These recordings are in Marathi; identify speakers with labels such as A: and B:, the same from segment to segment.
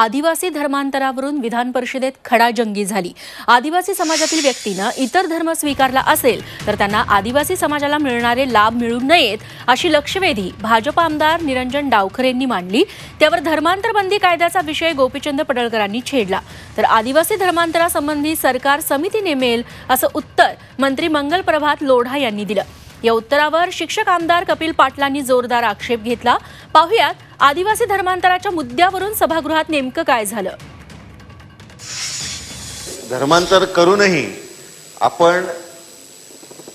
A: आदिवासी धर्मांतरावरून विधान परिषदेत खडाजंगी झाली। आदिवासी समाजातील व्यक्तींना इतर धर्म स्वीकारला असेल तर त्यांना आदिवासी समाजाला मिळणारे लाभ मिळू नयेत अशी लक्षवेधी भाजप आमदार निरंजन डावखरे यांनी मांडली। त्यावर धर्मांतर बंदी कायद्याचा विषय गोपीचंद पडळकरांनी छेडला। तर आदिवासी धर्मांतरासंबंधी सरकार समिती नेमेल असं उत्तर मंत्री मंगल प्रभात लोढा यांनी दिलं। या उत्तरावर शिक्षक आमदार कपिल पाटलांनी जोरदार आक्षेप घेतला। पाहुयात आदिवासी धर्मांतराच्या मुद्द्यावरून सभागृहात नेमकं काय झालं।
B: धर्मांतर करूनही आपण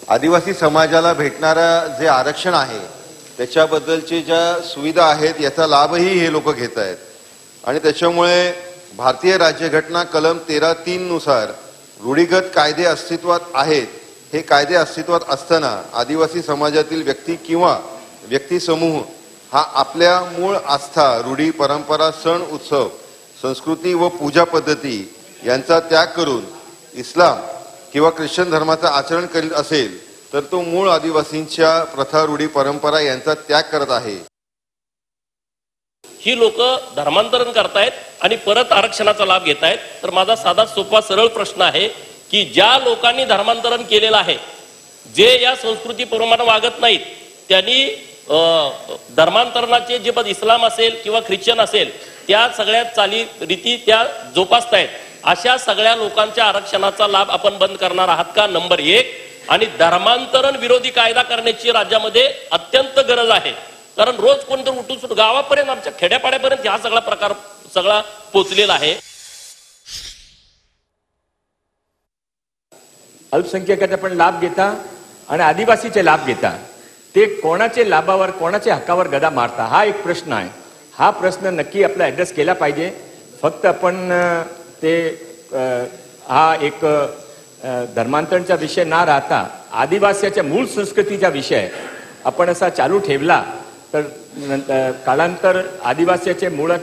B: आदिवासी समाजाला भेटणारा जे आरक्षण आहे त्याच्याबद्दलची ज्या सुविधा आहेत याचा लाभही हे लोक घेत आहेत आणि त्याच्यामुळे भारतीय राज्यघटना कलम 13(3) नुसार रूढीगत कायदे अस्तित्वात आहेत। हे कायदे अस्तित्वात असताना आदिवासी समाजातील व्यक्ती किंवा व्यक्ती समूह हा आपल्या मूळ आस्था, रूढी, परंपरा, सण, उत्सव, संस्कृती व पूजा पद्धती यांचा त्याग करून इस्लाम किंवा ख्रिश्चन धर्माचं आचरण करीत असेल तर तो मूळ आदिवासींच्या प्रथा, रूढी, परंपरा यांचा त्याग करत आहे।
C: ही लोक धर्मांतरण करतायत आणि परत आरक्षणाचा लाभ घेत आहेत। तर माझा साधा सोपा सरळ प्रश्न आहे की ज्या लोकांनी धर्मांतरण केलेलं आहे, जे या संस्कृतीप्रमाणे वागत नाहीत, त्यांनी धर्मांतरणाचे जे पद इस्लाम असेल किंवा ख्रिश्चन असेल त्या सगळ्या चाली रीती त्या जोपासतायत, अशा सगळ्या लोकांच्या आरक्षणाचा लाभ आपण बंद करणार आहात का? नंबर 1। आणि धर्मांतरण विरोधी कायदा करण्याची राज्यामध्ये अत्यंत गरज आहे, कारण रोज कोणतरी उठून गावापर्यंत, आमच्या खेड्यापाड्यापर्यंत हा सगळा प्रकार सगळा पोचलेला आहे।
D: अल्पसंख्याकाचा पण लाभ घेता आणि आदिवासीचे लाभ घेता, ते कोणाचे लाभावर, कोणाचे हक्कावर गदा मारता, हा एक प्रश्न आहे। हा प्रश्न नक्की आपला ऍड्रेस केला पाहिजे। फक्त आपण ते हा एक धर्मांतरणचा विषय ना राहता आदिवासीच्या मूळ संस्कृतीचा विषय आपण असा चालू ठेवला तर कालांतर आदिवासीचे मूळ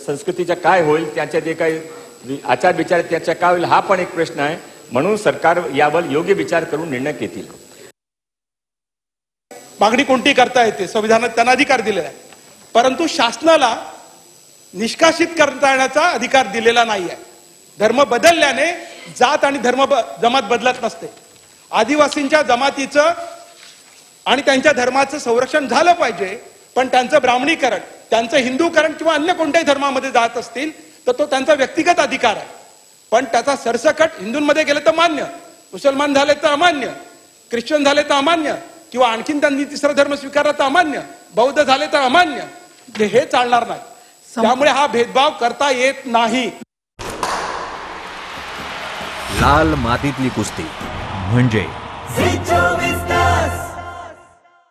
D: संस्कृतीचा काय होईल, त्याचे जे काही आचार विचार त्याचा काय होईल, हा पण एक प्रश्न आहे। म्हणून सरकार यावर योग्य विचार करून निर्णय घेतील।
E: मागणी कोणती करता येते, संविधानात त्यांना अधिकार दिलेला आहे, परंतु शासनाला निष्कासित करता येण्याचा अधिकार दिलेला नाही आहे। धर्म बदलल्याने जात आणि धर्म जमात बदलत नसते। आदिवासींच्या जमातीचं आणि त्यांच्या धर्माचं संरक्षण झालं पाहिजे, पण त्यांचं ब्राह्मणीकरण, त्यांचं हिंदूकरण किंवा अन्य कोणत्याही धर्मामध्ये जात असतील तर तो त्यांचा व्यक्तिगत अधिकार आहे। पण त्याचा सरसकट हिंदूंमध्ये गेलं तर मान्य, मुसलमान झाले तर अमान्य, ख्रिश्चन झाले तर अमान्य, किंवा आणखीन त्यांनी तिसरा धर्म स्वीकारला तर अमान्य, बौद्ध झाले तर अमान्य, हे चालणार नाही। त्यामुळे हा भेदभाव करता येत नाही।
F: लाल मातीतली कुस्ती म्हणजे